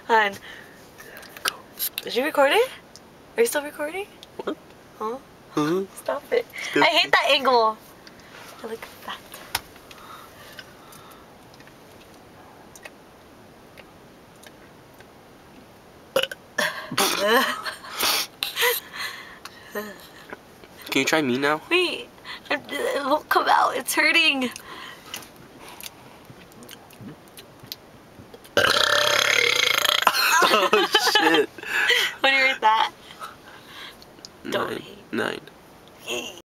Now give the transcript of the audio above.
On. Go. Did you record it? Are you still recording? What? Huh? Mm-hmm. Stop it. I hate that angle. I look fat. Can you try me now? Wait. It won't come out. It's hurting. Oh shit. What do you rate that? 9.